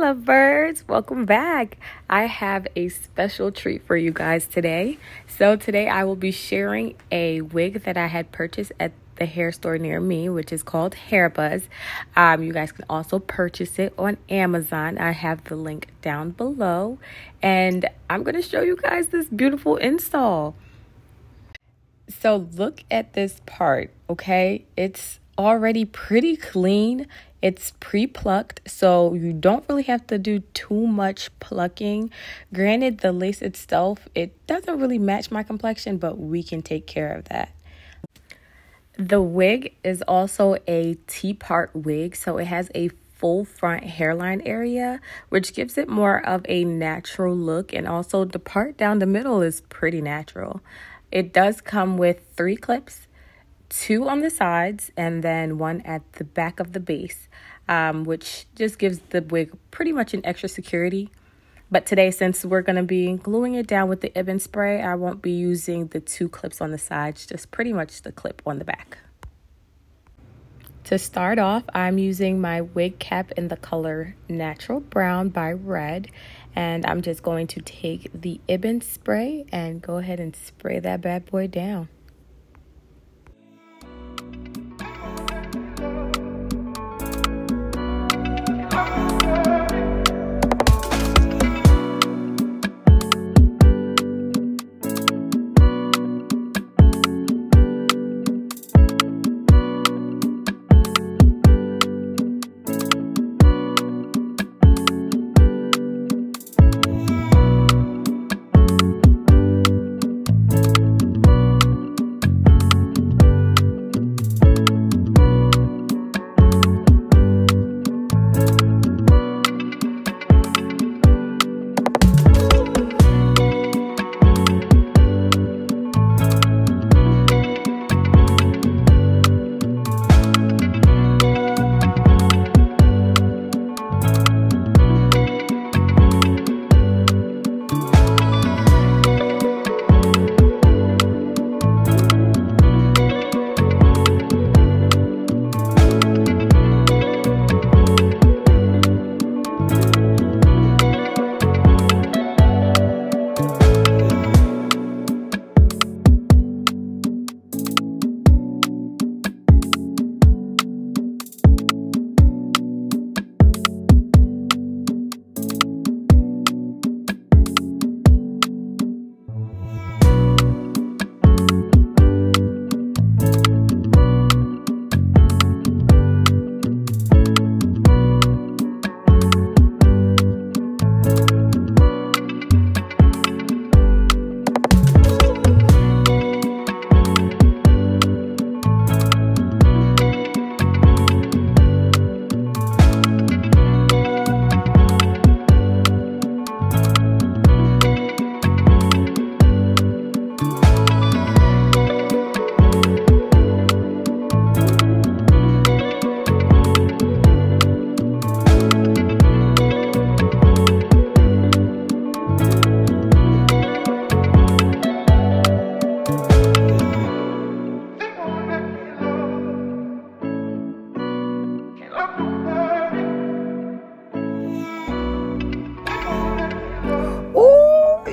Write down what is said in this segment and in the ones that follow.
Lovebirds, welcome back. I have a special treat for you guys today. So today I will be sharing a wig that I had purchased at the hair store near me, which is called Heyyyy Lovebirds. You guys can also purchase it on Amazon. I have the link down below, and I'm going to show you guys this beautiful install. So look at this part, okay? It's already pretty clean. It's pre-plucked, so you don't really have to do too much plucking. Granted, the lace itself, it doesn't really match my complexion, but we can take care of that. The wig is also a T-part wig, so it has a full front hairline area, which gives it more of a natural look, and also the part down the middle is pretty natural. It does come with 3 clips. 2 on the sides and then 1 at the back of the base, which just gives the wig pretty much an extra security. But today, since we're going to be gluing it down with the EBIN spray, I won't be using the 2 clips on the sides, just pretty much the clip on the back. To start off, I'm using my wig cap in the color Natural Brown by Red, and I'm just going to take the EBIN spray and go ahead and spray that bad boy down.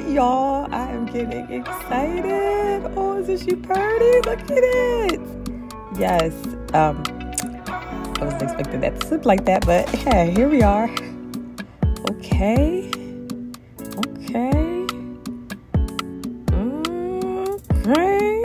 Y'all, I am getting excited. Oh, isn't she pretty? Look at it. Yes, I wasn't expecting that to slip like that, but hey, here we are. Okay. Okay. Okay.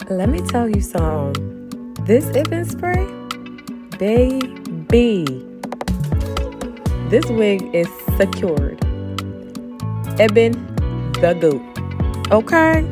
Let me tell you something. This EBIN spray, baby, this wig is secured. EBIN the GOAT. Okay?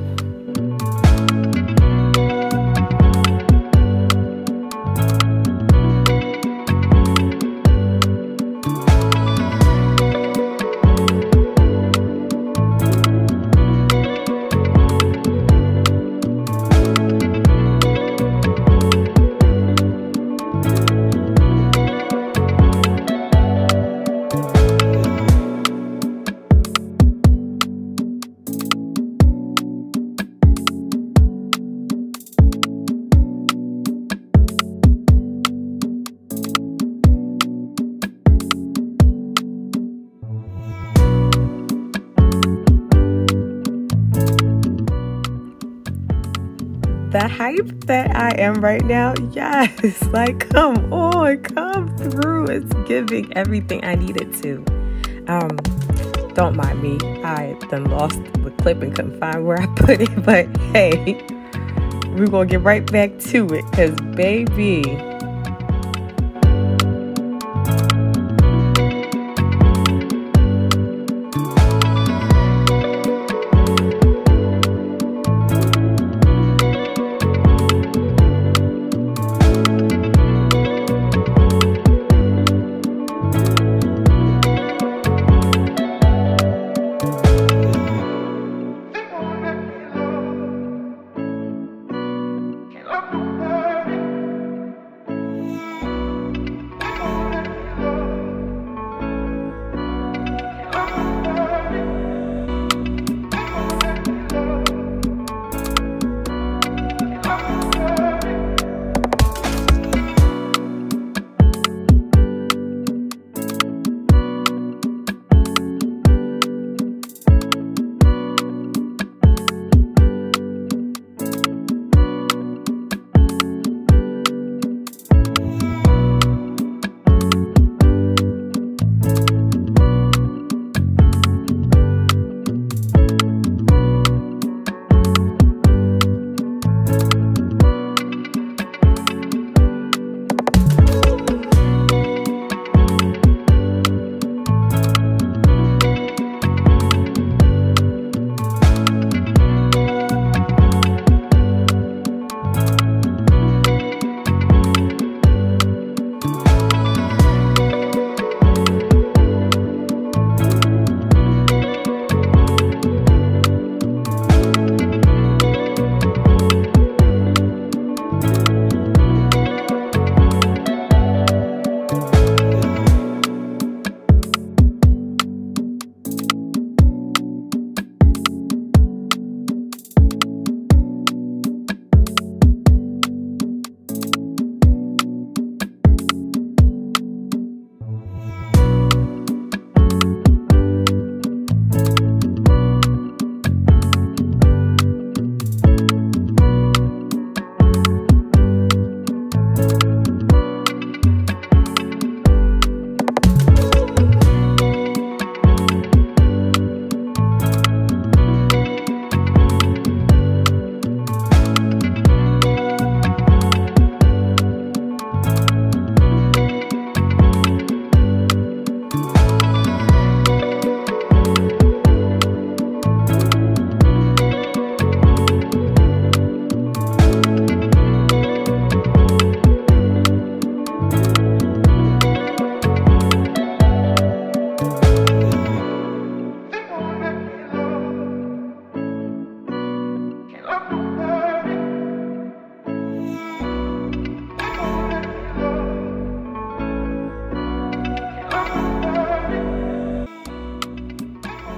The hype that I am right now, yes, like come on, come through. It's giving everything I needed to. Don't mind me, I done lost the clip and couldn't find where I put it, but hey, we're gonna get right back to it, because baby,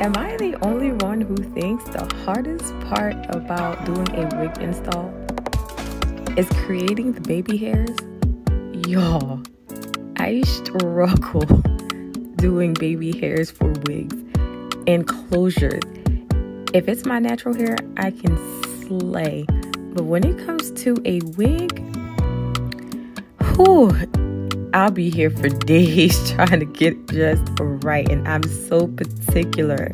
am I the only one who thinks the hardest part about doing a wig install is creating the baby hairs? Y'all, I struggle doing baby hairs for wigs and closures. If it's my natural hair, I can slay. But when it comes to a wig, whew, I'll be here for days trying to get it just right, and I'm so particular.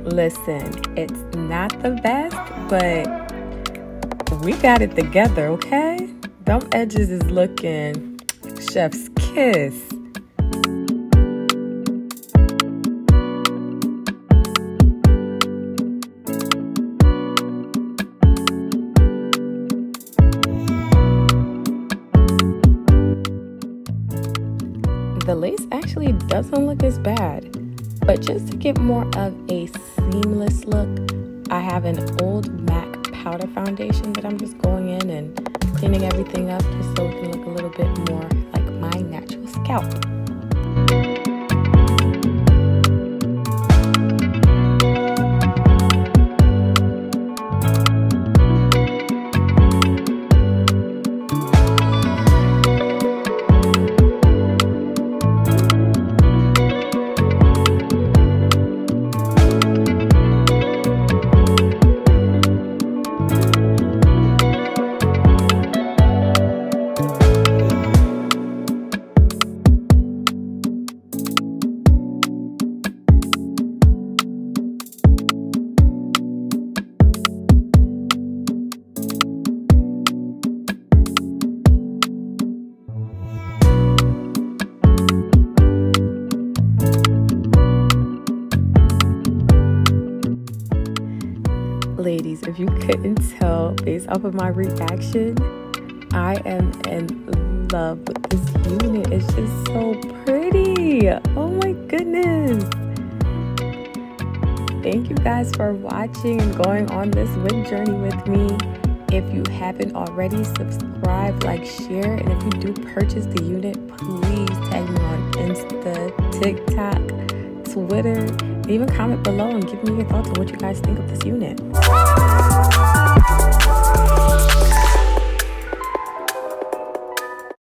Listen, it's not the best, but we got it together, okay? Them edges is looking chef's kiss. The lace actually doesn't look as bad, but just to get more of a seamless look, I have an old MAC powder foundation that I'm just going in and cleaning everything up just so it can look a little bit more like my natural scalp. Ladies, if you couldn't tell based off of my reaction, I am in love with this unit. It's just so pretty. Oh my goodness. Thank you guys for watching and going on this wig journey with me. If you haven't already, subscribe, like, share, and if you do purchase the unit, please tag me on Insta, TikTok, Twitter, and even comment below and give me your thoughts on what you guys think of this unit.